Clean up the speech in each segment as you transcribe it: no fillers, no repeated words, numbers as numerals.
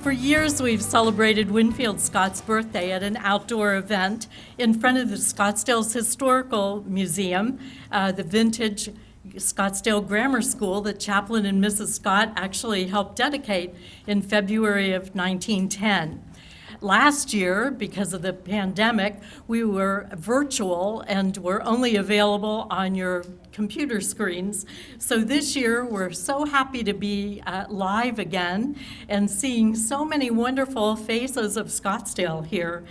For years, we've celebrated Winfield Scott's birthday at an outdoor event in front of the Scottsdale's Historical Museum, the vintage Scottsdale Grammar School that Chaplain and Mrs. Scott actually helped dedicate in February of 1910. Last year, because of the pandemic, we were virtual and were only available on your computer screens. So this year, we're so happy to be live again and seeing so many wonderful faces of Scottsdale here.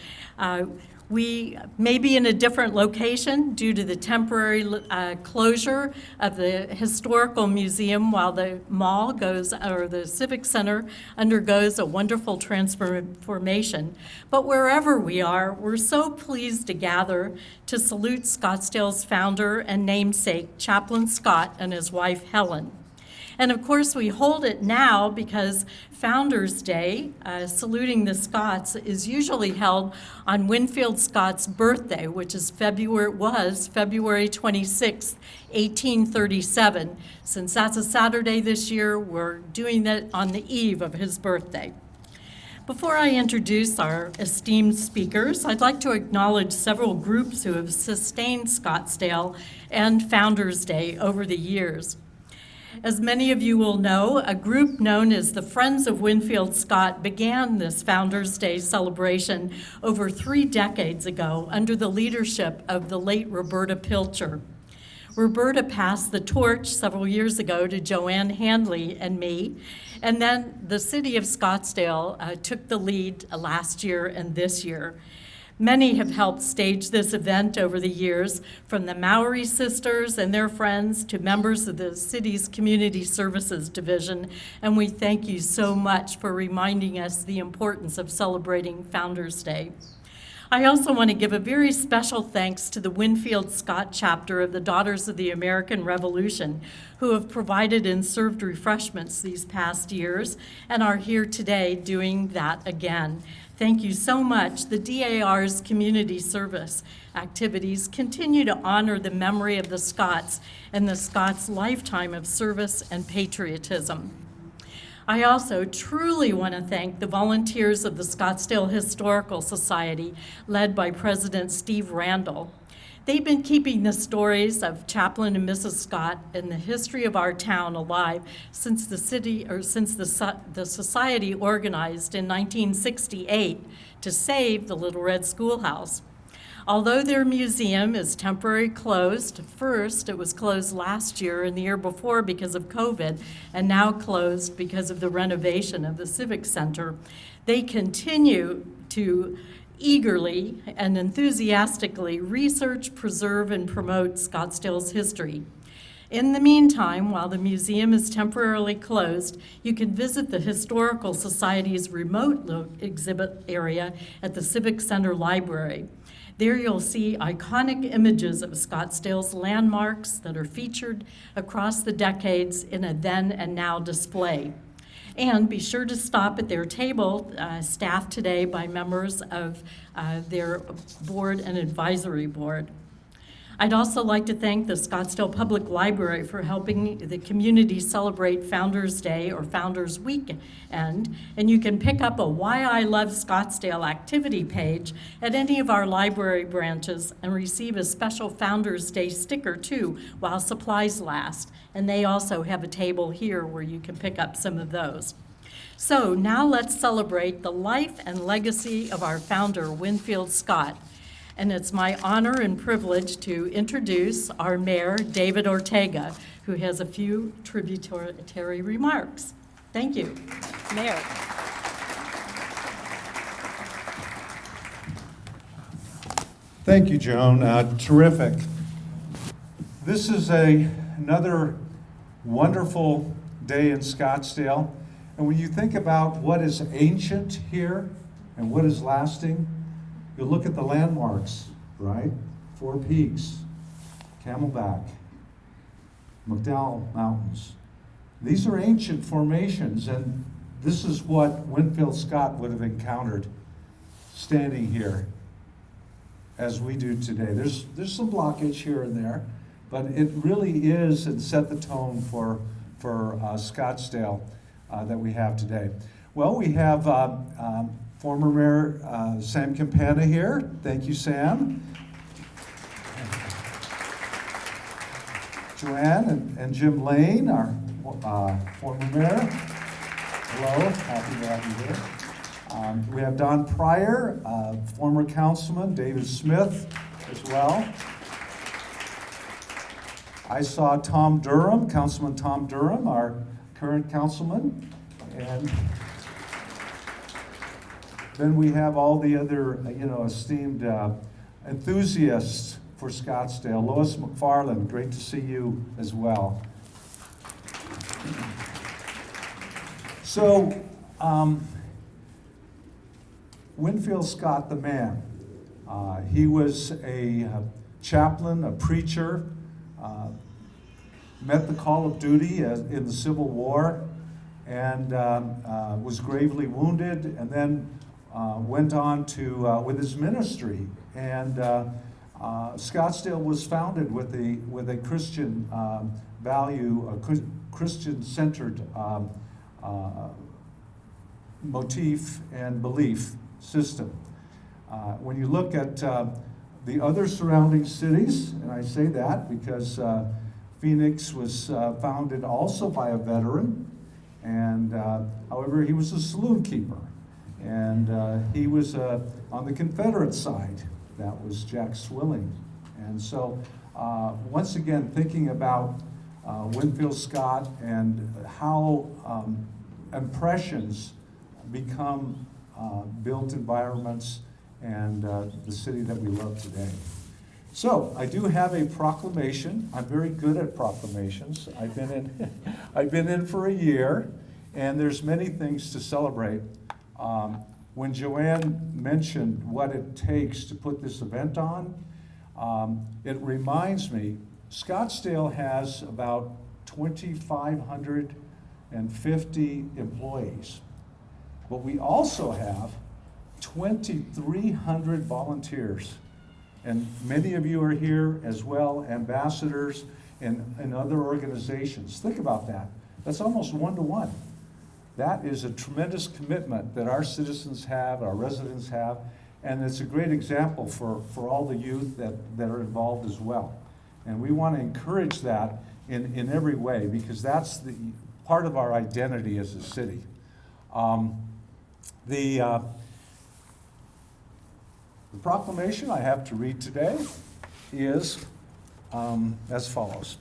We may be in a different location due to the temporary closure of the historical museum while the mall goes, or the Civic Center undergoes a wonderful transformation. But wherever we are, we're so pleased to gather to salute Scottsdale's founder and namesake, Chaplain Scott, and his wife, Helen. And of course, we hold it now because Founders Day, saluting the Scotts, is usually held on Winfield Scott's birthday, which is February 26, 1837. Since that's a Saturday this year, we're doing that on the eve of his birthday. Before I introduce our esteemed speakers, I'd like to acknowledge several groups who have sustained Scottsdale and Founders Day over the years. As many of you will know, a group known as the Friends of Winfield Scott began this Founders Day celebration over 3 decades ago under the leadership of the late Roberta Pilcher. Roberta passed the torch several years ago to Joan Handley and me, and then the city of Scottsdale took the lead last year and this year. Many have helped stage this event over the years, from the Maori sisters and their friends to members of the city's Community Services Division, and we thank you so much for reminding us the importance of celebrating Founders Day. I also want to give a very special thanks to the Winfield Scott chapter of the Daughters of the American Revolution, who have provided and served refreshments these past years and are here today doing that again. Thank you so much. The DAR's community service activities continue to honor the memory of the Scotts and the Scotts' lifetime of service and patriotism. I also truly want to thank the volunteers of the Scottsdale Historical Society, led by President Steve Randall. They've been keeping the stories of Chaplain and Mrs. Scott and the history of our town alive since the society organized in 1968 to save the Little Red Schoolhouse. Although their museum is temporarily closed, first it was closed last year and the year before because of COVID, and now closed because of the renovation of the Civic Center, they continue to eagerly and enthusiastically research, preserve, and promote Scottsdale's history. In the meantime, while the museum is temporarily closed, you can visit the Historical Society's remote exhibit area at the Civic Center Library. There you'll see iconic images of Scottsdale's landmarks that are featured across the decades in a then and now display. And be sure to stop at their table, staffed today by members of their board and advisory board. I'd also like to thank the Scottsdale Public Library for helping the community celebrate Founders Day or Founders Weekend. And you can pick up a Why I Love Scottsdale activity page at any of our library branches and receive a special Founders Day sticker too while supplies last. And they also have a table here where you can pick up some of those. So now let's celebrate the life and legacy of our founder, Winfield Scott. And it's my honor and privilege to introduce our mayor, David Ortega, who has a few tributary remarks. Thank you, Mayor. Thank you, Joan. Terrific. This is another wonderful day in Scottsdale. And when you think about what is ancient here and what is lasting, you look at the landmarks, right? 4 Peaks, Camelback, McDowell Mountains. These are ancient formations, and this is what Winfield Scott would have encountered standing here as we do today. There's some blockage here and there, but it really is and set the tone for Scottsdale that we have today. Well, we have former Mayor Sam Campana here. Thank you, Sam. Joanne and Jim Lane, our former mayor. Hello, happy to have you here. We have Don Pryor, former councilman, David Smith as well. I saw Tom Durham, Councilman Tom Durham, our current councilman. And then we have all the other, esteemed enthusiasts for Scottsdale. Lois McFarland, great to see you as well. So, Winfield Scott, the man. He was a chaplain, a preacher, met the call of duty in the Civil War, and was gravely wounded, and then went on to with his ministry. And Scottsdale was founded with a Christian value, a Christian-centered motif and belief system. When you look at the other surrounding cities, and I say that because Phoenix was founded also by a veteran, and however, he was a saloon keeper, and he was on the Confederate side. That was Jack Swilling. And so, once again, thinking about Winfield Scott and how impressions become built environments and the city that we love today. So, I do have a proclamation. I'm very good at proclamations. I've been in for a year, and there's many things to celebrate. When Joanne mentioned what it takes to put this event on, it reminds me, Scottsdale has about 2,550 employees, but we also have 2,300 volunteers. And many of you are here as well, ambassadors and other organizations. Think about that. That's almost 1-to-1. That is a tremendous commitment that our citizens have, our residents have, and it's a great example for all the youth that are involved as well. And we want to encourage that in every way, because that's the part of our identity as a city. The proclamation I have to read today is as follows.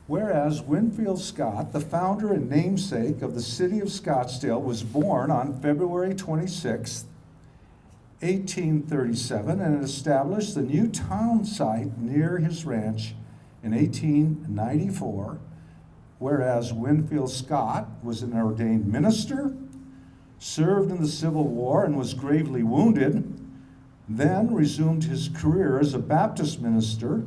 Whereas Winfield Scott, the founder and namesake of the city of Scottsdale, was born on February 26, 1837, and established the new town site near his ranch in 1894. Whereas Winfield Scott was an ordained minister, served in the Civil War and was gravely wounded, then resumed his career as a Baptist minister,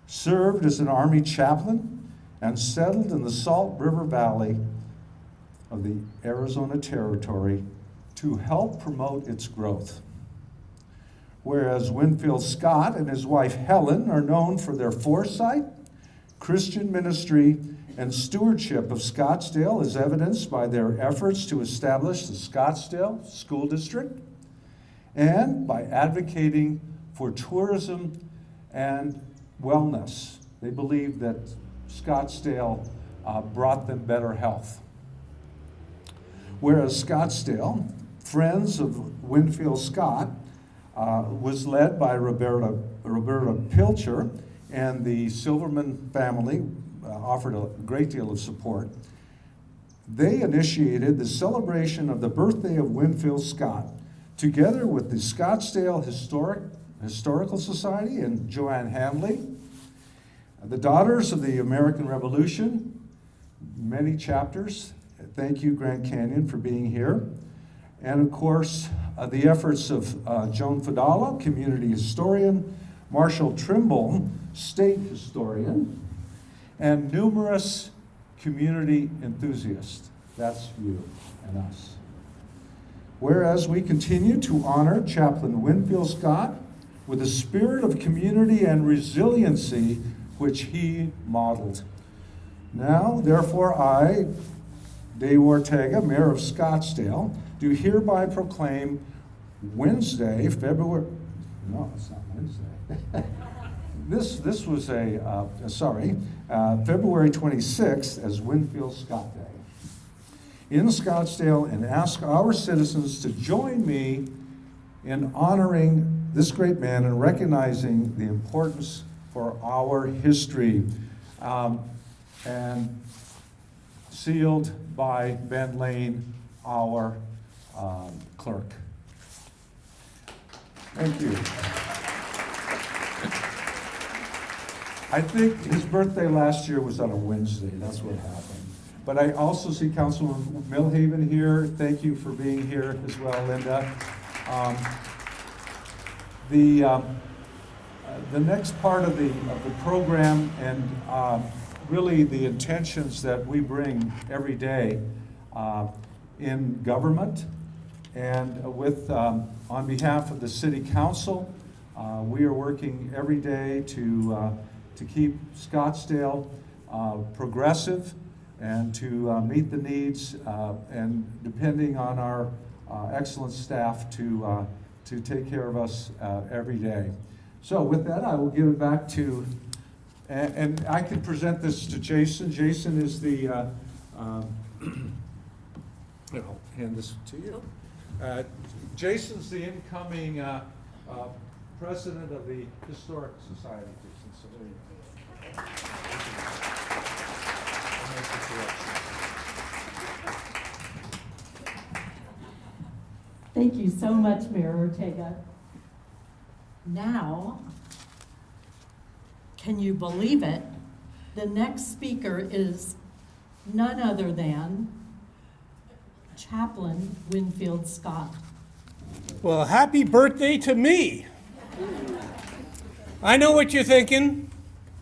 served as an Army chaplain, and settled in the Salt River Valley of the Arizona Territory to help promote its growth. Whereas Winfield Scott and his wife Helen are known for their foresight, Christian ministry, and stewardship of Scottsdale, as evidenced by their efforts to establish the Scottsdale School District, and by advocating for tourism and wellness. They believe that Scottsdale brought them better health. Whereas Scottsdale, Friends of Winfield Scott, was led by Roberta Pilcher, and the Silverman family offered a great deal of support. They initiated the celebration of the birthday of Winfield Scott, together with the Scottsdale Historical Society and Joanne Handley, the Daughters of the American Revolution, many chapters. Thank you, Grand Canyon, for being here. And of course, the efforts of Joan Fudala, community historian, Marshall Trimble, state historian, and numerous community enthusiasts. That's you and us. Whereas we continue to honor Chaplain Winfield Scott with a spirit of community and resiliency which he modeled. Now, therefore, I, de Ortega, Mayor of Scottsdale, do hereby proclaim Wednesday, February, no, it's not Wednesday. This was February 26th as Winfield Scott Day in Scottsdale, and ask our citizens to join me in honoring this great man and recognizing the importance for our history. And sealed by Ben Lane, our clerk. Thank you. I think his birthday last year was on a Wednesday. That's what happened. But I also see Councilman Milhaven here. Thank you for being here as well, Linda. The next part of the program and really the intentions that we bring every day in government and with on behalf of the City Council, we are working every day to keep Scottsdale progressive and to meet the needs and depending on our excellent staff to take care of us every day. So with that, I will give it back to, and I can present this to Jason. Jason is the, I'll hand this to you. Jason's the incoming president of the Historic Society. Jason, so there you go. Thank you so much, Mayor Ortega. Now, can you believe it? The next speaker is none other than Chaplain Winfield Scott. Well, happy birthday to me. I know what you're thinking.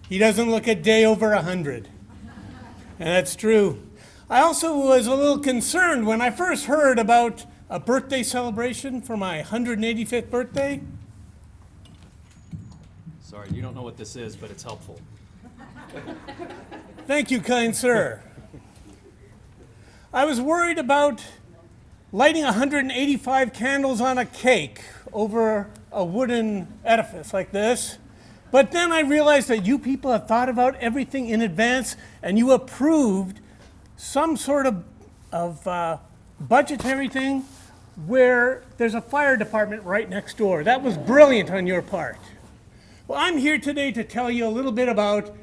He doesn't look a day over 100. And that's true. I also was a little concerned when I first heard about a birthday celebration for my 185th birthday. Sorry, you don't know what this is, but it's helpful. Thank you, kind sir. I was worried about lighting 185 candles on a cake over a wooden edifice like this. But then I realized that you people have thought about everything in advance and you approved some sort of budgetary thing where there's a fire department right next door. That was brilliant on your part. Well, I'm here today to tell you a little bit about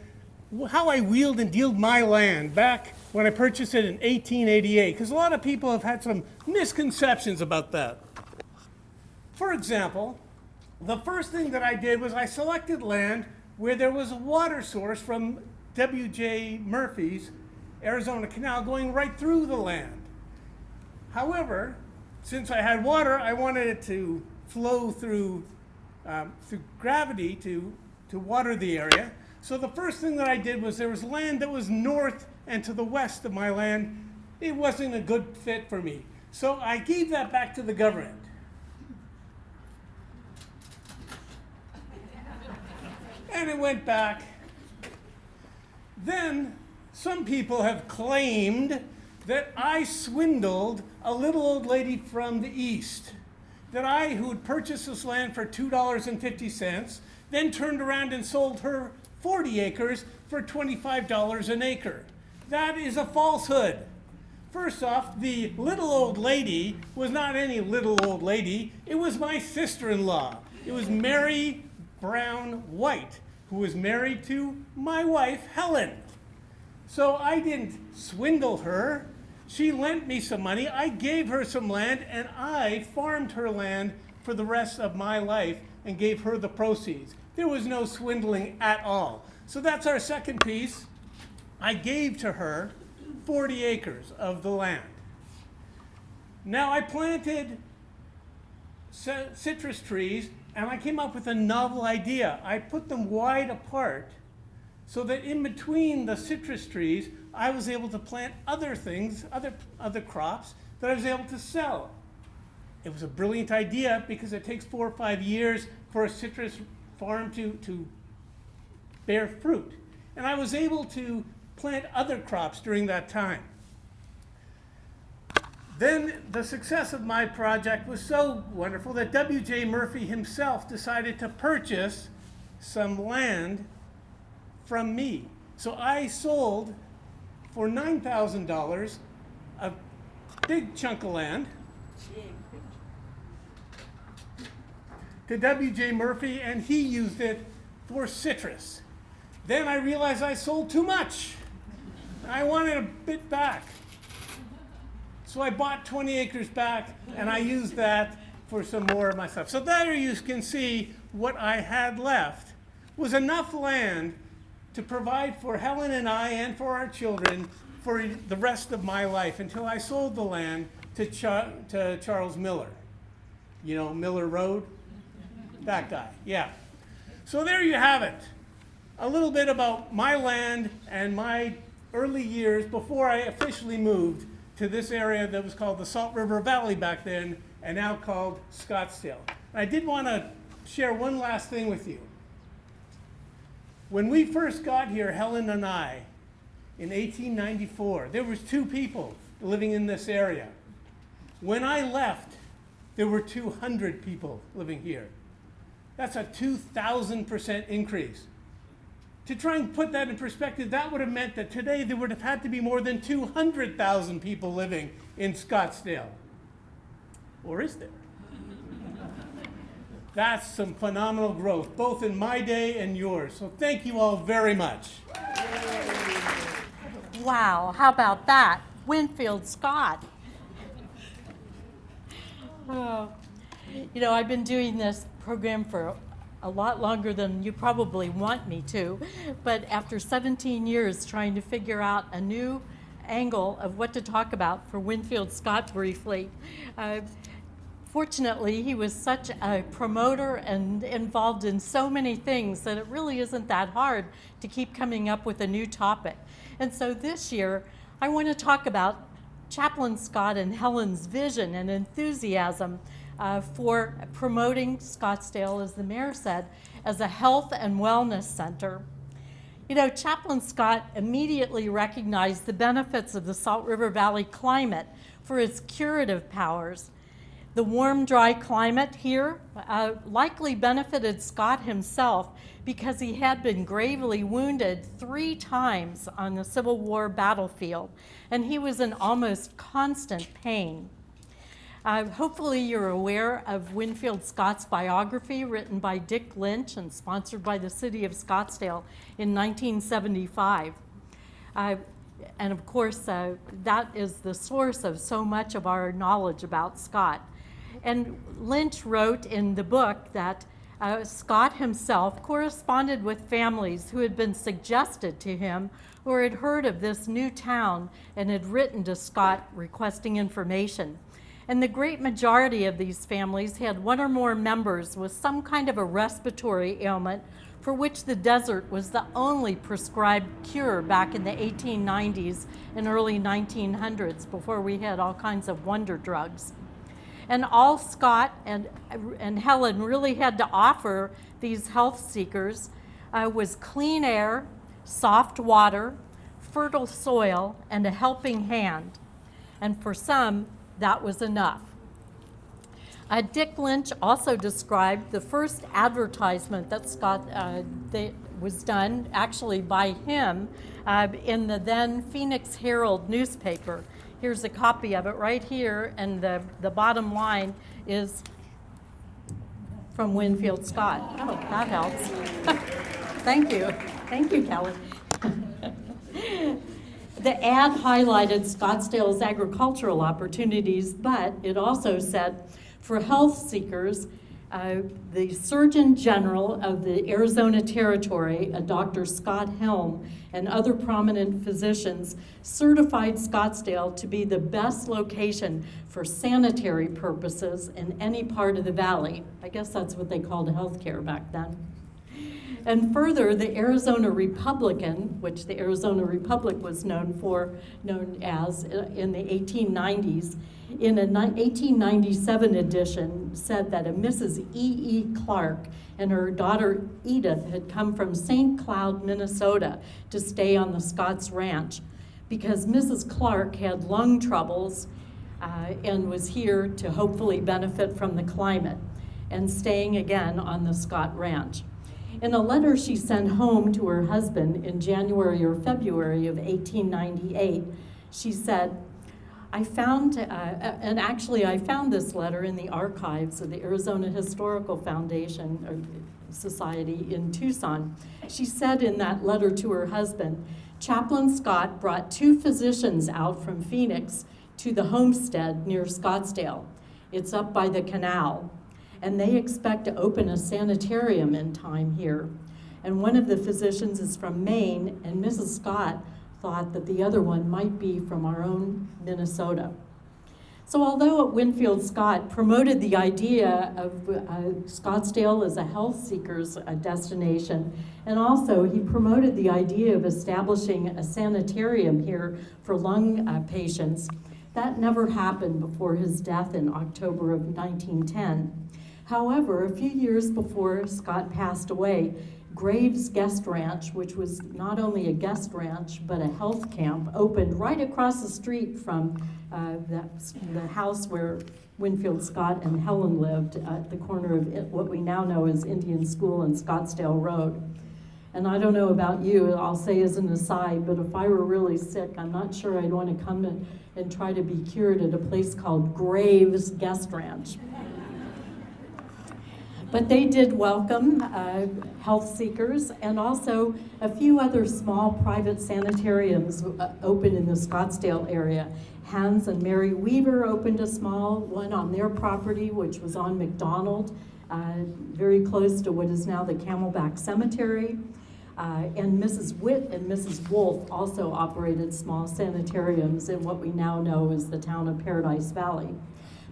how I wheeled and dealed my land back when I purchased it in 1888, because a lot of people have had some misconceptions about that. For example, the first thing that I did was I selected land where there was a water source from W.J. Murphy's Arizona Canal going right through the land. However, since I had water, I wanted it to flow through gravity to water the area. So the first thing that I did was there was land that was north and to the west of my land. It wasn't a good fit for me. So I gave that back to the government. And it went back. Then some people have claimed that I swindled a little old lady from the east. That I, who had purchased this land for $2.50, then turned around and sold her 40 acres for $25 an acre. That is a falsehood. First off, the little old lady was not any little old lady. It was my sister-in-law. It was Mary Brown White, who was married to my wife, Helen. So I didn't swindle her. She lent me some money, I gave her some land, and I farmed her land for the rest of my life and gave her the proceeds. There was no swindling at all. So that's our second piece. I gave to her 40 acres of the land. Now I planted citrus trees, and I came up with a novel idea. I put them wide apart so that in between the citrus trees, I was able to plant other things, other crops that I was able to sell. It was a brilliant idea because it takes 4 or 5 years for a citrus farm to bear fruit. And I was able to plant other crops during that time. Then the success of my project was so wonderful that W.J. Murphy himself decided to purchase some land from me. So I sold for $9,000 a big chunk of land to W.J. Murphy, and he used it for citrus. Then I realized I sold too much. I wanted a bit back. So I bought 20 acres back, and I used that for some more of my stuff. So there you can see what I had left was enough land to provide for Helen and I and for our children for the rest of my life until I sold the land to Charles Miller. You know, Miller Road? That guy, yeah. So there you have it. A little bit about my land and my early years before I officially moved to this area that was called the Salt River Valley back then and now called Scottsdale. I did want to share one last thing with you. When we first got here, Helen and I, in 1894, there was 2 people living in this area. When I left, there were 200 people living here. That's a 2,000% increase. To try and put that in perspective, that would have meant that today there would have had to be more than 200,000 people living in Scottsdale. Or is there? That's some phenomenal growth, both in my day and yours. So thank you all very much. Wow, how about that? Winfield Scott. Oh. You know, I've been doing this program for a lot longer than you probably want me to, but after 17 years trying to figure out a new angle of what to talk about for Winfield Scott briefly, fortunately, he was such a promoter and involved in so many things that it really isn't that hard to keep coming up with a new topic. And so this year, I want to talk about Chaplain Scott and Helen's vision and enthusiasm for promoting Scottsdale, as the mayor said, as a health and wellness center. You know, Chaplain Scott immediately recognized the benefits of the Salt River Valley climate for its curative powers. The warm, dry climate here likely benefited Scott himself because he had been gravely wounded 3 times on the Civil War battlefield, and he was in almost constant pain. Hopefully you're aware of Winfield Scott's biography written by Dick Lynch and sponsored by the city of Scottsdale in 1975. And of course, that is the source of so much of our knowledge about Scott. And Lynch wrote in the book that Scott himself corresponded with families who had been suggested to him or had heard of this new town and had written to Scott requesting information. And the great majority of these families had 1 or more members with some kind of a respiratory ailment for which the desert was the only prescribed cure back in the 1890s and early 1900s, before we had all kinds of wonder drugs. And all Scott and Helen really had to offer these health seekers was clean air, soft water, fertile soil, and a helping hand. And for some, that was enough. Dick Lynch also described the first advertisement that Scott that was done actually by him in the then Phoenix Herald newspaper. Here's a copy of it right here, and the bottom line is from Winfield Scott. Oh, that helps. Thank you. Thank you, Kelly. The ad highlighted Scottsdale's agricultural opportunities, but it also said, for health seekers, the Surgeon General of the Arizona Territory, Dr. Scott Helm, and other prominent physicians certified Scottsdale to be the best location for sanitary purposes in any part of the valley. I guess that's what they called healthcare back then. And further, the Arizona Republican, which the Arizona Republic was known as in the 1890s, in a 1897 edition said that a Mrs. E.E. Clark and her daughter Edith had come from St. Cloud, Minnesota to stay on the Scott's ranch because Mrs. Clark had lung troubles and was here to hopefully benefit from the climate and staying again on the Scott Ranch. In a letter she sent home to her husband in January or February of 1898, she said, I found this letter in the archives of the Arizona Historical Foundation or Society in Tucson. She said in that letter to her husband, Chaplain Scott brought 2 physicians out from Phoenix to the homestead near Scottsdale. It's up by the Canal, and they expect to open a sanitarium in time here. And one of the physicians is from Maine, and Mrs. Scott thought that the other one might be from our own Minnesota. So although Winfield Scott promoted the idea of Scottsdale as a health seekers destination, and also he promoted the idea of establishing a sanitarium here for lung patients, that never happened before his death in October of 1910. However, a few years before Scott passed away, Graves Guest Ranch, which was not only a guest ranch but a health camp, opened right across the street from the house where Winfield Scott and Helen lived at the corner of what we now know as Indian School and Scottsdale Road. And I don't know about you, I'll say as an aside, but if I were really sick, I'm not sure I'd want to come and try to be cured at a place called Graves Guest Ranch. But they did welcome health seekers, and also a few other small private sanitariums opened in the Scottsdale area. Hans and Mary Weaver opened a small one on their property, which was on McDonald, very close to what is now the Camelback Cemetery. And Mrs. Witt and Mrs. Wolf also operated small sanitariums in what we now know as the town of Paradise Valley.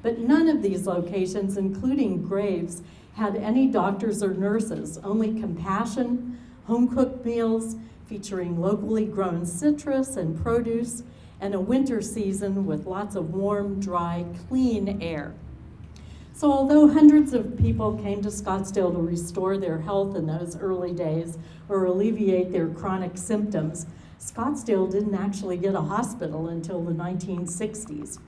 But none of these locations, including Graves, had any doctors or nurses, only compassion, home-cooked meals featuring locally grown citrus and produce, and a winter season with lots of warm, dry, clean air. So although hundreds of people came to Scottsdale to restore their health in those early days or alleviate their chronic symptoms, Scottsdale didn't actually get a hospital until the 1960s.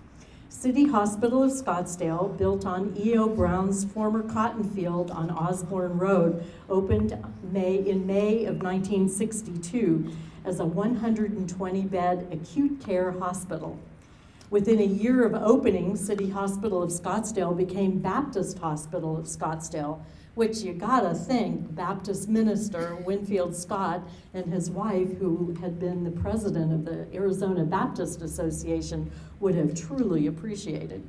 City Hospital of Scottsdale, built on E.O. Brown's former cotton field on Osborne Road, opened in May of 1962 as a 120-bed acute care hospital. Within a year of opening, City Hospital of Scottsdale became Baptist Hospital of Scottsdale, which you gotta think Baptist minister Winfield Scott and his wife, who had been the president of the Arizona Baptist Association, would have truly appreciated.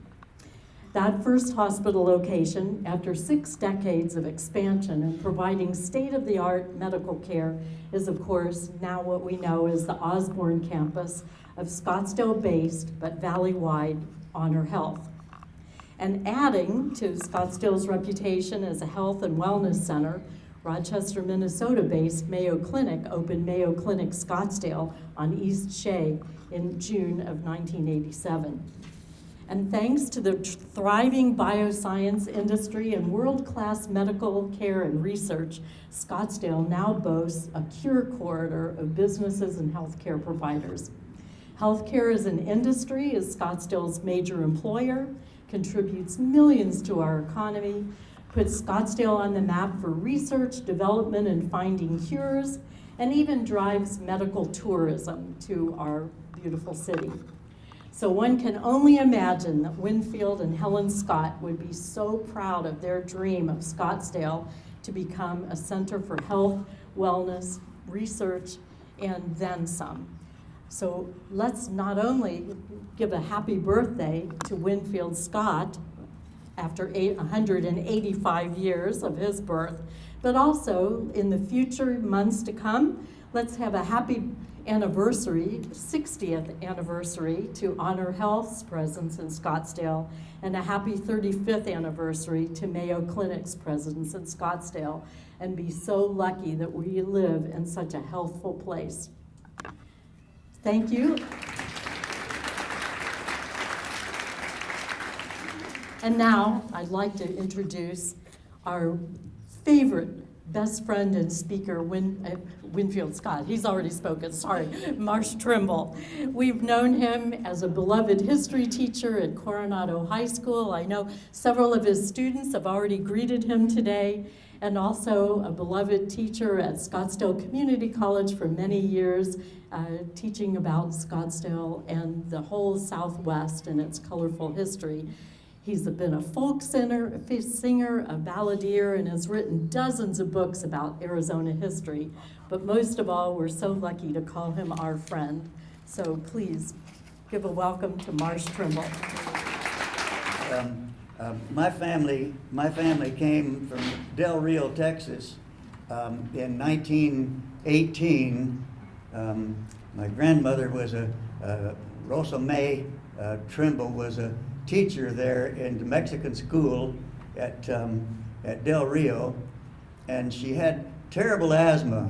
That first hospital location, after 6 decades of expansion and providing state-of-the-art medical care, is of course now what we know as the Osborne campus of Scottsdale-based but valley-wide Honor Health. And adding to Scottsdale's reputation as a health and wellness center, Rochester, Minnesota-based Mayo Clinic opened Mayo Clinic Scottsdale on East Shea in June of 1987. And thanks to the thriving bioscience industry and world-class medical care and research, Scottsdale now boasts a cure corridor of businesses and healthcare providers. Healthcare as an industry is Scottsdale's major employer, contributes millions to our economy, puts Scottsdale on the map for research, development, and finding cures, and even drives medical tourism to our beautiful city. So one can only imagine that Winfield and Helen Scott would be so proud of their dream of Scottsdale to become a center for health, wellness, research, and then some. So let's not only give a happy birthday to Winfield Scott after 185 years of his birth, but also in the future months to come, let's have a happy anniversary, 60th anniversary to Honor Health's presence in Scottsdale, and a happy 35th anniversary to Mayo Clinic's presence in Scottsdale, and be so lucky that we live in such a healthful place. Thank you. And now I'd like to introduce our favorite best friend and speaker, Winfield Scott. He's already spoken, sorry, Marsh Trimble. We've known him as a beloved history teacher at Coronado High School. I know several of his students have already greeted him today, and also a beloved teacher at Scottsdale Community College for many years, teaching about Scottsdale and the whole Southwest and its colorful history. He's been a folk singer, a balladeer, and has written dozens of books about Arizona history. But most of all, we're so lucky to call him our friend. So please give a welcome to Marsh Trimble. My family came from Del Rio, Texas, in 1918. My grandmother was Rosa May Trimble was a teacher there in the Mexican school at Del Rio, and she had terrible asthma,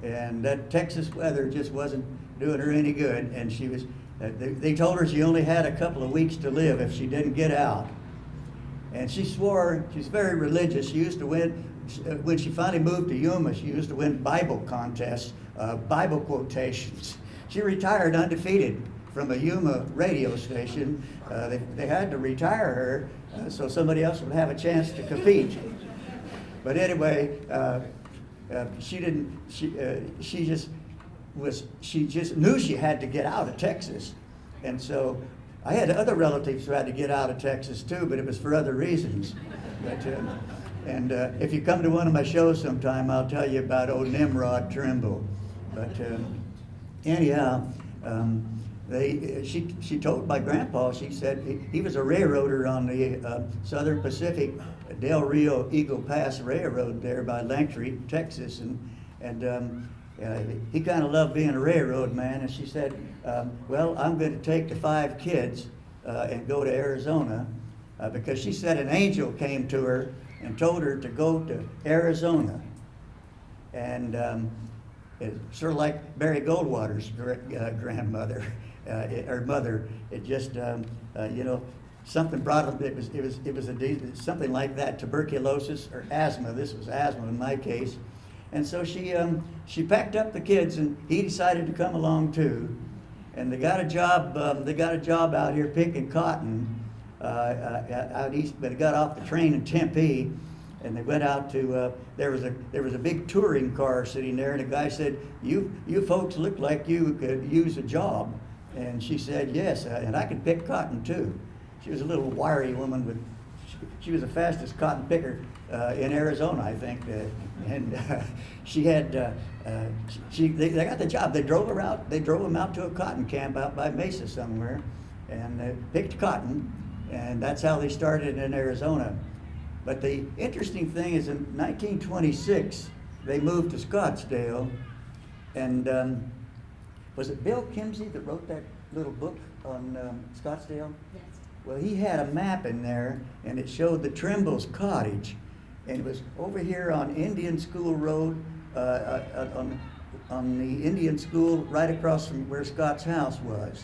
and that Texas weather just wasn't doing her any good, and she was. They told her she only had a couple of weeks to live if she didn't get out. And she swore, she's very religious. She used to win, when she finally moved to Yuma, she used to win Bible contests, Bible quotations. She retired undefeated from a Yuma radio station. They had to retire her so somebody else would have a chance to compete. But anyway, she just knew she had to get out of Texas. And so I had other relatives who had to get out of Texas too, but it was for other reasons. But, if you come to one of my shows sometime, I'll tell you about old Nimrod Trimble. But anyhow, she told my grandpa, she said he was a railroader on the Southern Pacific Del Rio Eagle Pass Railroad there by Langtree, Texas, and he kind of loved being a railroad man. And she said, well, I'm going to take the 5 kids and go to Arizona because she said an angel came to her and told her to go to Arizona. And it's sort of like Barry Goldwater's grandmother, or mother. It just, something brought them. It was something like that, tuberculosis or asthma. This was asthma in my case. And so she packed up the kids, and he decided to come along too. And they got a job. Out here picking cotton out east. But they got off the train in Tempe, and they went out to. There was a big touring car sitting there, and a guy said, "You folks look like you could use a job." And she said, "Yes, and I can pick cotton too." She was a little wiry woman, but she was the fastest cotton picker in Arizona, I think. She had. They got the job. They drove her out. They drove them out to a cotton camp out by Mesa somewhere, and they picked cotton, and that's how they started in Arizona. But the interesting thing is, in 1926, they moved to Scottsdale, and was it Bill Kimsey that wrote that little book on Scottsdale? Yes. Well, he had a map in there, and it showed the Trimble's cottage, and it was over here on Indian School Road, on the Indian School, right across from where Scott's house was,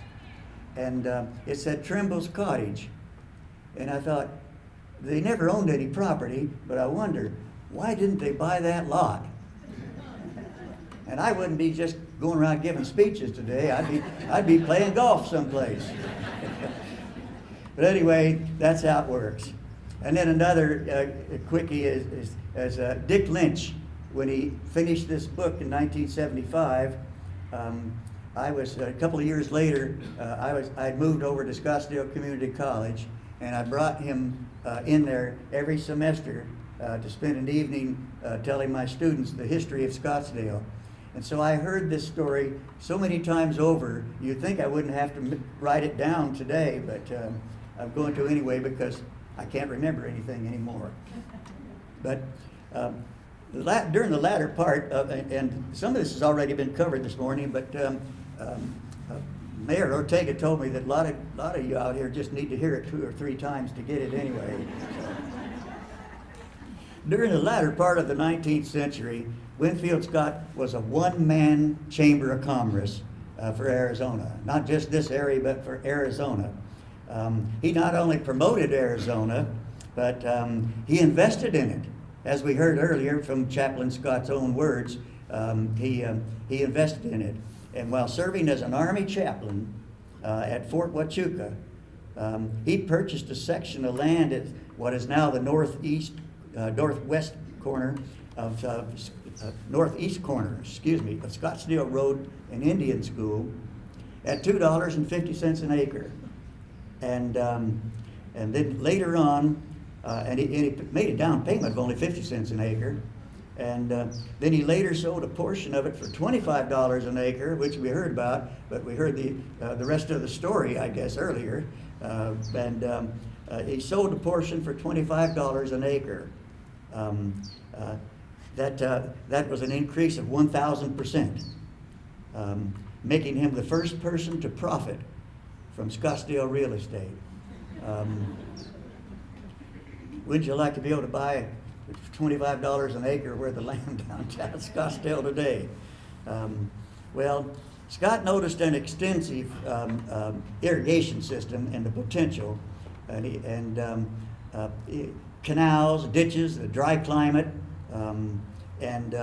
and it said Trimble's cottage, and I thought they never owned any property, but I wonder why didn't they buy that lot? And I wouldn't be just going around giving speeches today. I'd be playing golf someplace. But anyway, that's how it works. And then another quickie is Dick Lynch, when he finished this book in 1975. I was a couple of years later. I'd moved over to Scottsdale Community College, and I brought him in there every semester to spend an evening telling my students the history of Scottsdale. And so I heard this story so many times over, you'd think I wouldn't have to write it down today, but I'm going to anyway because I can't remember anything anymore. But during the latter part, and some of this has already been covered this morning, but Mayor Ortega told me that a lot of you out here just need to hear it 2 or 3 times to get it anyway. During the latter part of the 19th century, Winfield Scott was a one-man chamber of commerce for Arizona. Not just this area, but for Arizona. He not only promoted Arizona, but he invested in it. as we heard earlier from Chaplain Scott's own words, he invested in it. And while serving as an Army chaplain at Fort Huachuca, he purchased a section of land at what is now the northwest corner of Scottsdale Road and Indian School at $2.50 an acre. And then later on, and he made a down payment of only 50 cents an acre. And then he later sold a portion of it for $25 an acre, which we heard about, but we heard the rest of the story, I guess, earlier. He sold a portion for $25 an acre. That was an increase of 1,000%, making him the first person to profit from Scottsdale real estate. Wouldn't you like to be able to buy $25 an acre worth of land downtown Scottsdale today? Well, Scott noticed an extensive irrigation system and the potential, canals, ditches, a dry climate, and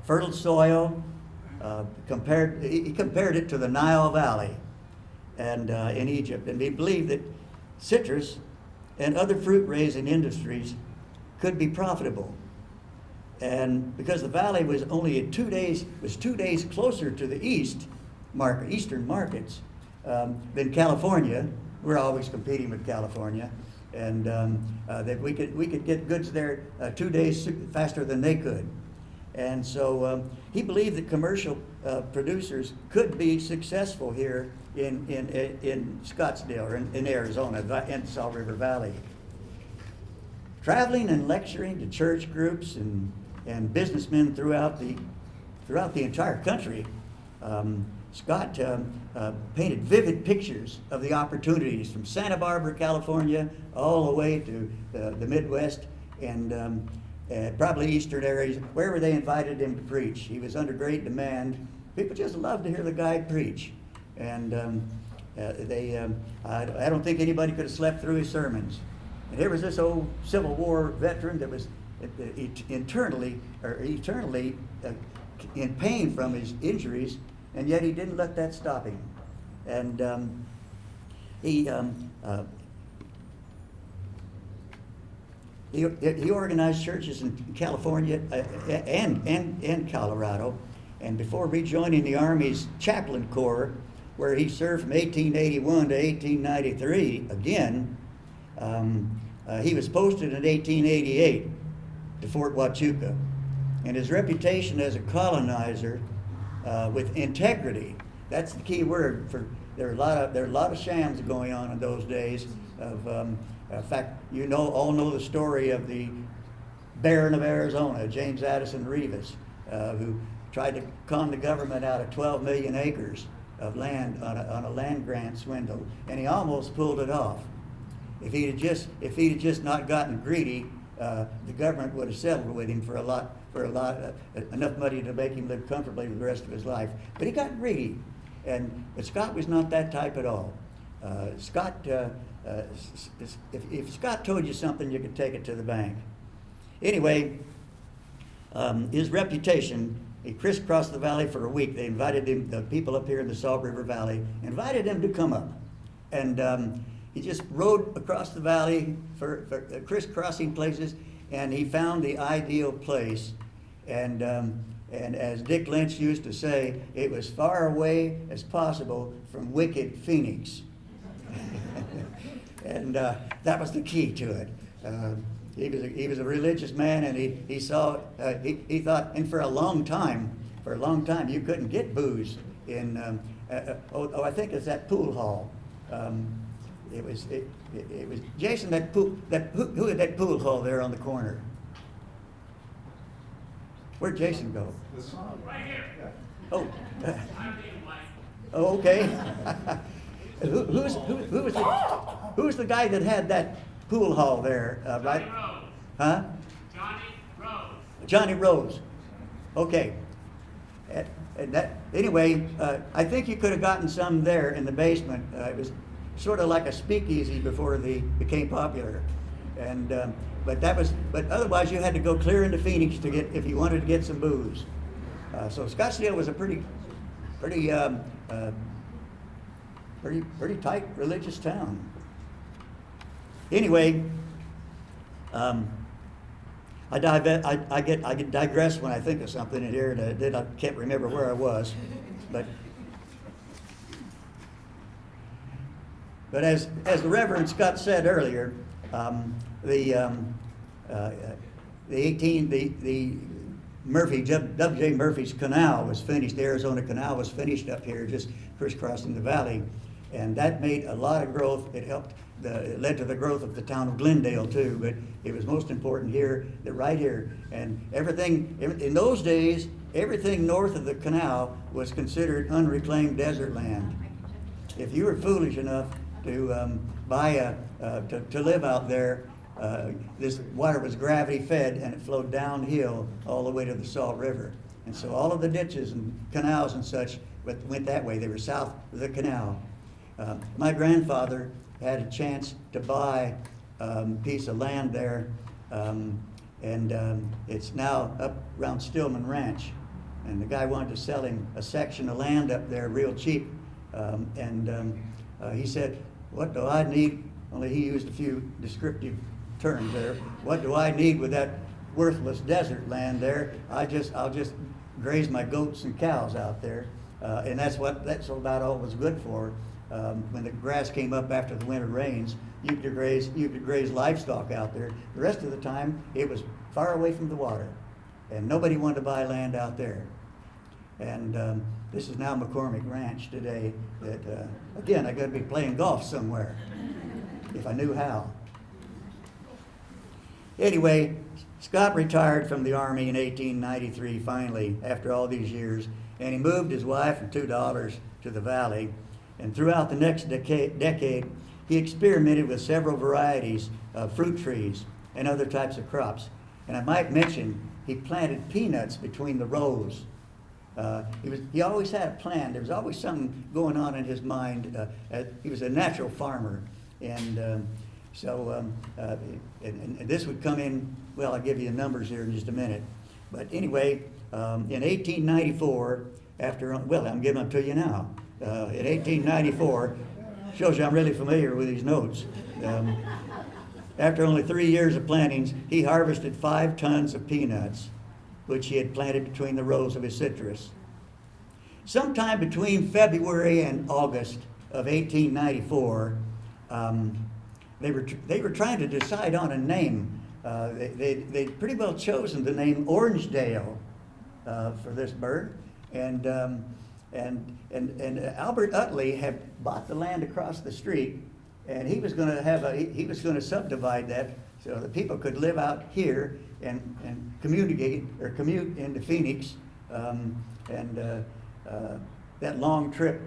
fertile soil. He compared it to the Nile Valley and in Egypt, and he believed that citrus and other fruit-raising industries could be profitable. And because the valley was only 2 days closer to the eastern markets than California, we're always competing with California, and that we could get goods there 2 days faster than they could. And so he believed that commercial producers could be successful here in Scottsdale, or in Arizona, in the Salt River Valley. Traveling and lecturing to church groups and businessmen throughout the entire country, Scott painted vivid pictures of the opportunities from Santa Barbara, California, all the way to the Midwest and probably eastern areas, wherever they invited him to preach. He was under great demand. People just loved to hear the guy preach. And I don't think anybody could have slept through his sermons. And here was this old Civil War veteran that was eternally in pain from his injuries, and yet he didn't let that stop him. And he organized churches in California and Colorado, and before rejoining the Army's chaplain corps, where he served from 1881 to 1893 again, he was posted in 1888 to Fort Huachuca, and his reputation as a colonizer with integrity, that's the key word. There are a lot of shams going on in those days. In fact, all know the story of the Baron of Arizona, James Addison Rivas, who tried to con the government out of 12 million acres of land on a land grant swindle, and he almost pulled it off. If he'd have just not gotten greedy, the government would have settled with him for enough money to make him live comfortably for the rest of his life. But he got greedy, but Scott was not that type at all. Scott, if Scott told you something, you could take it to the bank. Anyway, his reputation. He crisscrossed the valley for a week. They invited him, the people up here in the Salt River Valley, invited him to come up. And he just rode across the valley for crisscrossing places, and he found the ideal place. And as Dick Lynch used to say, it was far away as possible from wicked Phoenix. And that was the key to it. He was a religious man, and he thought, and for a long time, you couldn't get booze in. I think it's that pool hall. It was Jason, who had that pool hall there on the corner? Where'd Jason go? Right here. Oh. Oh, okay. Who's the guy that had that pool hall there, right? Johnny Rose. Huh? Johnny Rose. Johnny Rose. Okay. Anyway, I think you could have gotten some there in the basement. It was sort of like a speakeasy before they became popular. But otherwise you had to go clear into Phoenix to get, if you wanted to get some booze. So Scottsdale was a pretty tight religious town. Anyway, I digress when I think of something in here that I can't remember where I was, but as the Reverend Scott said earlier, the W.J. Murphy's Canal was finished. The Arizona Canal was finished up here, just crisscrossing the valley, and that made a lot of growth. It led to the growth of the town of Glendale too, but it was most important here, right here. And everything, in those days, everything north of the canal was considered unreclaimed desert land. If you were foolish enough to to live out there, this water was gravity fed and it flowed downhill all the way to the Salt River. And so all of the ditches and canals and such went that way. They were south of the canal. My grandfather had a chance to buy a piece of land there, and it's now up around Stillman Ranch. And the guy wanted to sell him a section of land up there real cheap. He said, "What do I need?" Only he used a few descriptive terms there. "What do I need with that worthless desert land there? I'll just graze my goats and cows out there." And that's about all it was good for. When the grass came up after the winter rains, you could graze livestock out there. The rest of the time, it was far away from the water, and nobody wanted to buy land out there. And this is now McCormick Ranch today. That again, I got to be playing golf somewhere if I knew how. Anyway, Scott retired from the Army in 1893. Finally, after all these years, and he moved his wife and two daughters to the valley. And throughout the next decade, he experimented with several varieties of fruit trees and other types of crops. And I might mention, he planted peanuts between the rows. He always had a plan. There was always something going on in his mind. He was a natural farmer. And this would come in, well, I'll give you the numbers here in just a minute. But anyway, in 1894, I'm giving them to you now. In 1894, shows you I'm really familiar with these notes. After only 3 years of plantings, he harvested 5 tons of peanuts, which he had planted between the rows of his citrus. Sometime between February and August of 1894, they were trying to decide on a name. They'd pretty well chosen the name Orangedale for this bird, and Albert Utley had bought the land across the street, and he was going to subdivide that so that people could live out here and commute into Phoenix, that long trip,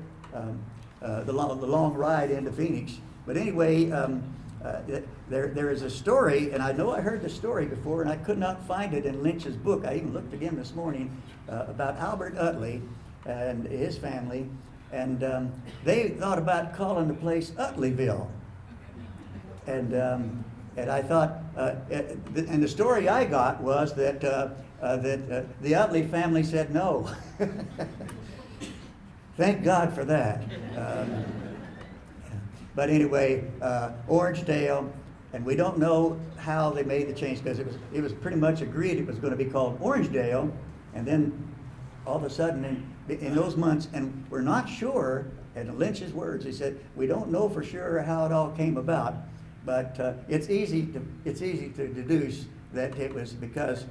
the long ride into Phoenix. But anyway, there is a story, and I know I heard the story before, and I could not find it in Lynch's book. I even looked again this morning about Albert Utley and his family, and they thought about calling the place Utleyville. And I thought, and the story I got was that the Utley family said no. Thank God for that. But anyway, Orangedale, and we don't know how they made the change, because it was pretty much agreed it was going to be called Orangedale, and then all of a sudden in those months, and we're not sure, and Lynch's words, he said, we don't know for sure how it all came about, but it's easy to deduce that it was because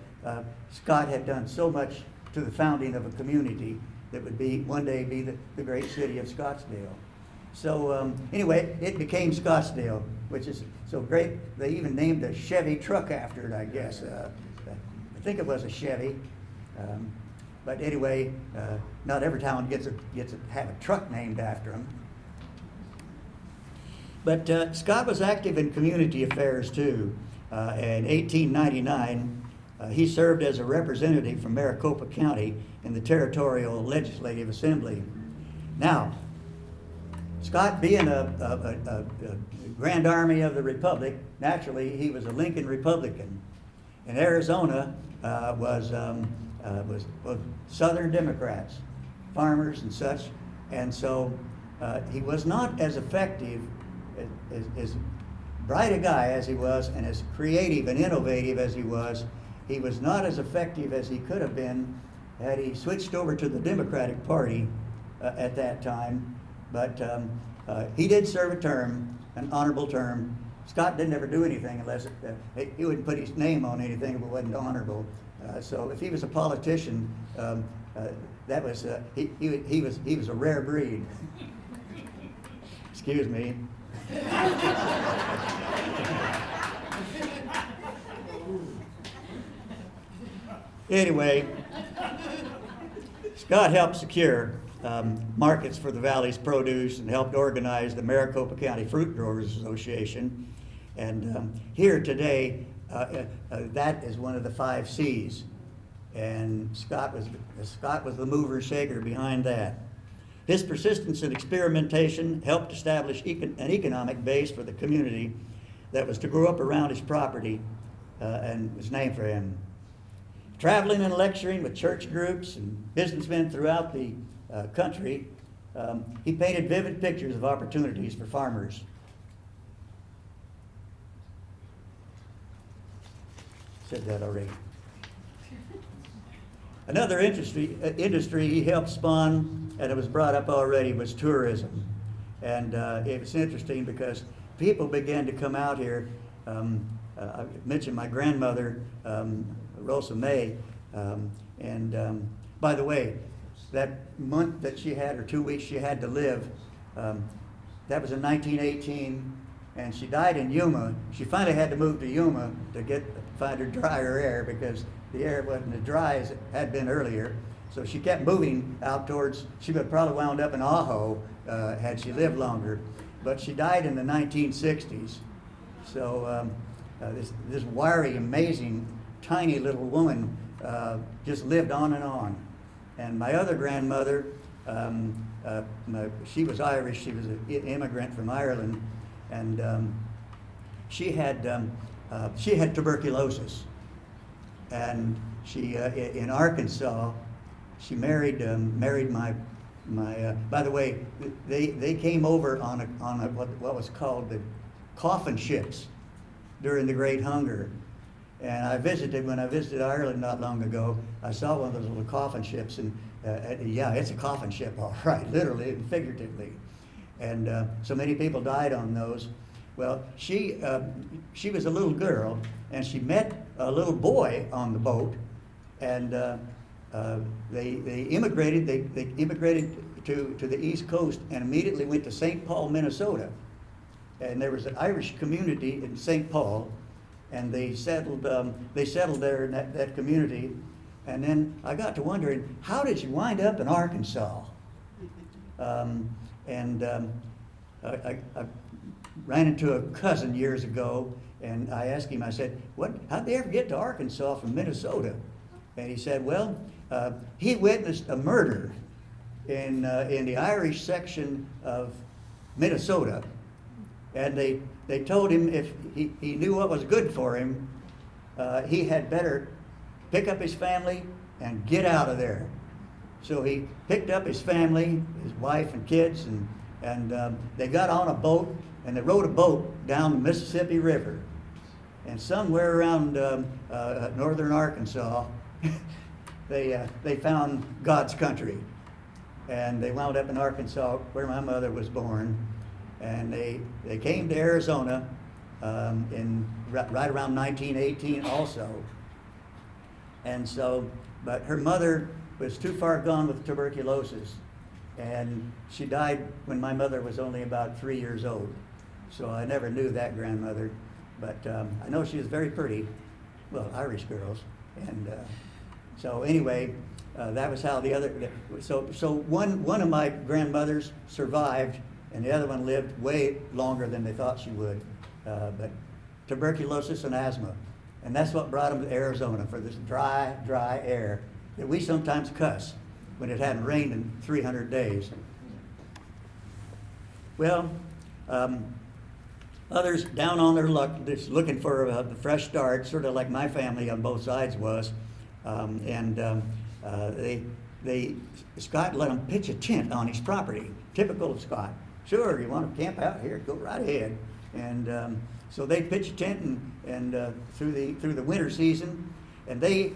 Scott had done so much to the founding of a community that would one day be the great city of Scottsdale. So anyway, it became Scottsdale, which is so great. They even named a Chevy truck after it, I guess. I think it was a Chevy. But anyway, not every town gets to have a truck named after him. But Scott was active in community affairs too. In 1899, he served as a representative from Maricopa County in the Territorial Legislative Assembly. Now, Scott being a Grand Army of the Republic, naturally, he was a Lincoln Republican. And Arizona was Southern Democrats, farmers and such. And so he was not as effective, as bright a guy as he was, and as creative and innovative as he was not as effective as he could have been had he switched over to the Democratic Party at that time. But he did serve a term, an honorable term. Scott didn't ever do anything unless he wouldn't put his name on anything if it wasn't honorable. So if he was a politician, that was he was a rare breed. Excuse me. Anyway, Scott helped secure markets for the valley's produce and helped organize the Maricopa County Fruit Growers Association. And here today, that is one of the 5 C's. And Scott was the mover and shaker behind that. His persistence and experimentation helped establish an economic base for the community that was to grow up around his property and was named for him. Traveling and lecturing with church groups and businessmen throughout the country, he painted vivid pictures of opportunities for farmers. Said that already. Another industry he helped spawn, and it was brought up already, was tourism. And it was interesting because people began to come out here. I mentioned my grandmother, Rosa May, and by the way, that month that she had, or 2 weeks she had to live, that was in 1918, and she died in Yuma. She finally had to move to Yuma to find her drier air because the air wasn't as dry as it had been earlier. So she kept moving out towards, she would have probably wound up in Ajo had she lived longer. But she died in the 1960s. So this wiry, amazing, tiny little woman just lived on and on. And my other grandmother, she was Irish. She was an immigrant from Ireland, and she had tuberculosis. And she in Arkansas, she married my. By the way, they came over on what was called the coffin ships during the Great Hunger. And when I visited Ireland not long ago, I saw one of those little coffin ships, and yeah, it's a coffin ship, all right, literally and figuratively. And so many people died on those. Well, she was a little girl, and she met a little boy on the boat, and they immigrated. They immigrated to the East Coast and immediately went to St. Paul, Minnesota. And there was an Irish community in St. Paul, and they settled there in that community. And then I got to wondering, how did you wind up in Arkansas? I ran into a cousin years ago, and I asked him, I said, how'd they ever get to Arkansas from Minnesota? And he said, well, he witnessed a murder in the Irish section of Minnesota. And they told him if he knew what was good for him, he had better pick up his family and get out of there. So he picked up his family, his wife and kids, and they got on a boat, and they rowed a boat down the Mississippi River. And somewhere around northern Arkansas, they found God's country. And they wound up in Arkansas, where my mother was born. And they came to Arizona right around 1918 also. And so, but her mother was too far gone with tuberculosis. And she died when my mother was only about 3 years old. So I never knew that grandmother. But I know she was very pretty. Well, Irish girls. And so anyway, that was how the other, so one of my grandmothers survived, and the other one lived way longer than they thought she would. But tuberculosis and asthma. And that's what brought them to Arizona, for this dry air that we sometimes cuss when it hadn't rained in 300 days. Well, others down on their luck, just looking for a fresh start, sort of like my family on both sides was. Scott let him pitch a tent on his property, typical of Scott. Sure, you want to camp out here, go right ahead. And so they pitched a tent and through the winter season, and they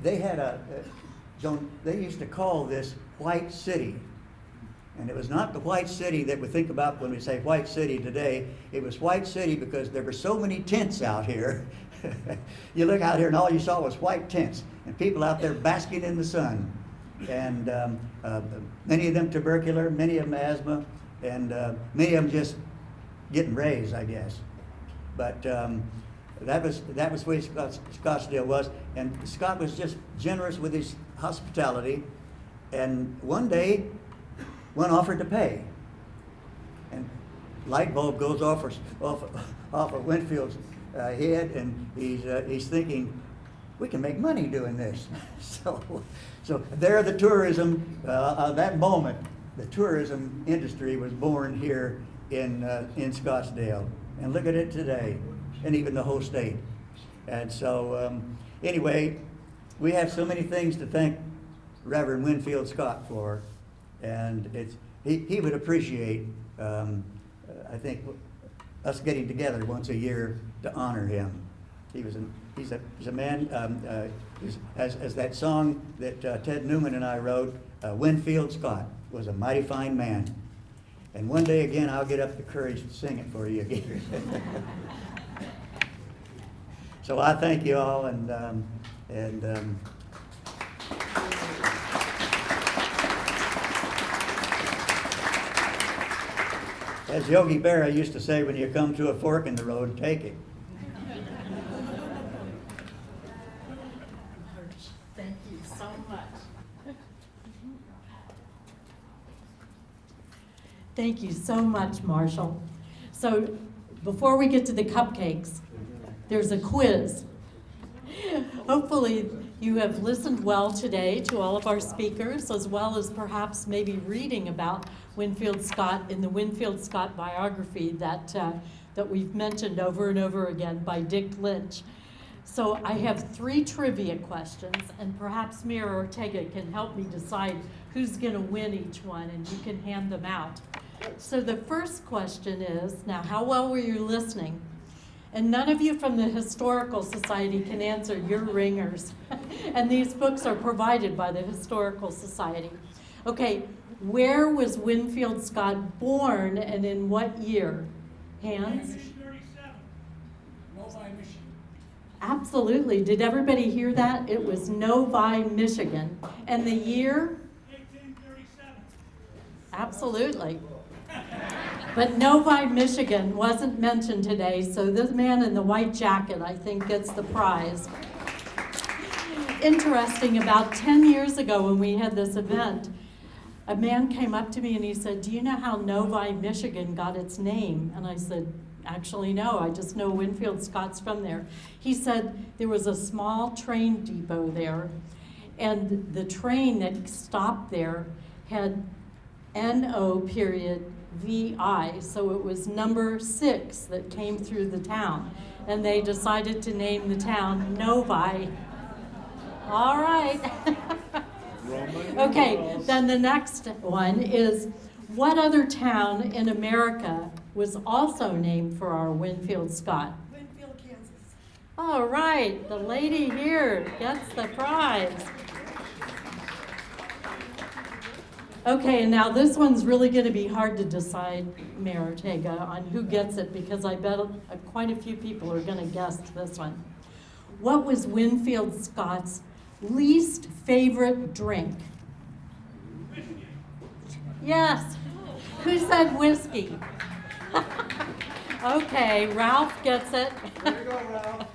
had Joan, they used to call this White City. And it was not the White City that we think about when we say White City today. It was White City because there were so many tents out here. You look out here and all you saw was white tents and people out there basking in the sun. And many of them tubercular, many of them asthma, and many of them just getting raised, I guess. But that was the way Scottsdale was. And Scott was just generous with his hospitality. And one day, one offered to pay, and light bulb goes off of Winfield's head, and he's thinking, we can make money doing this. So there, the tourism that moment, the tourism industry was born here in Scottsdale, and look at it today, and even the whole state. And so anyway, we have so many things to thank Reverend Winfield Scott for. And he would appreciate, I think, us getting together once a year to honor him. He's a man, as that song that Ted Newman and I wrote, Winfield Scott was a mighty fine man. And one day again, I'll get up the courage to sing it for you again. So I thank you all, and as Yogi Berra used to say, when you come to a fork in the road, take it. Thank you so much. Thank you so much, Marshall. So before we get to the cupcakes, there's a quiz. Hopefully you have listened well today to all of our speakers, as well as perhaps maybe reading about Winfield Scott in the Winfield Scott biography that we've mentioned over and over again by Dick Lynch. So I have 3 trivia questions, and perhaps Mayor Ortega can help me decide who's going to win each one, and you can hand them out. So the first question is, now how well were you listening? And none of you from the Historical Society can answer, your ringers. And these books are provided by the Historical Society. Okay, where was Winfield Scott born and in what year? Hands? 37. Novi, Michigan. Absolutely. Did everybody hear that? It was Novi, Michigan. And the year? 1837. Absolutely. But Novi, Michigan wasn't mentioned today, so this man in the white jacket, I think, gets the prize. Interesting, about 10 years ago when we had this event, a man came up to me and he said, do you know how Novi, Michigan got its name? And I said, actually, no, I just know Winfield Scott's from there. He said there was a small train depot there, and the train that stopped there had NO.VI, so it was number 6 that came through the town, and they decided to name the town Novi. All right. Okay, then the next one is, what other town in America was also named for our Winfield Scott? Winfield, Kansas. All right, the lady here gets the prize. Okay, and now this one's really going to be hard to decide, Mayor Ortega, on who gets it, because I bet quite a few people are going to guess this one. What was Winfield Scott's least favorite drink? Yes. Who said whiskey? Okay, Ralph gets it. There you go, Ralph.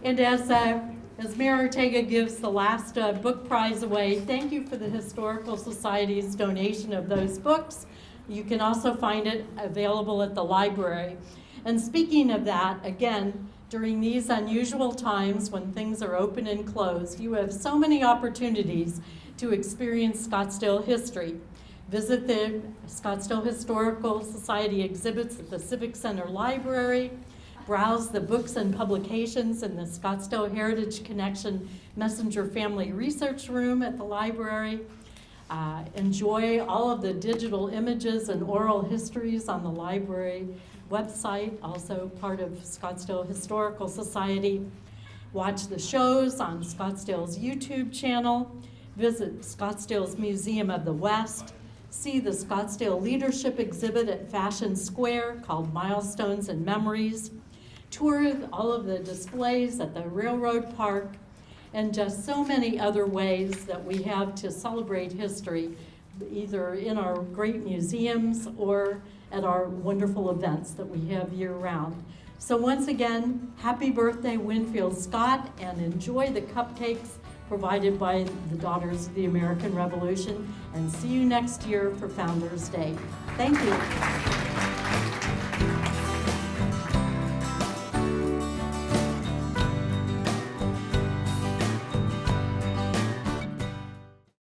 And as Mayor Ortega gives the last book prize away, thank you for the Historical Society's donation of those books. You can also find it available at the library. And speaking of that, again, during these unusual times when things are open and closed, you have so many opportunities to experience Scottsdale history. Visit the Scottsdale Historical Society exhibits at the Civic Center Library. Browse the books and publications in the Scottsdale Heritage Connection Messenger Family Research Room at the library. Enjoy all of the digital images and oral histories on the library website, also part of Scottsdale Historical Society. Watch the shows on Scottsdale's YouTube channel. Visit Scottsdale's Museum of the West. See the Scottsdale Leadership exhibit at Fashion Square called Milestones and Memories. Tour all of the displays at the Railroad Park, and just so many other ways that we have to celebrate history, either in our great museums or at our wonderful events that we have year-round. So once again, happy birthday, Winfield Scott, and enjoy the cupcakes provided by the Daughters of the American Revolution, and see you next year for Founders Day. Thank you.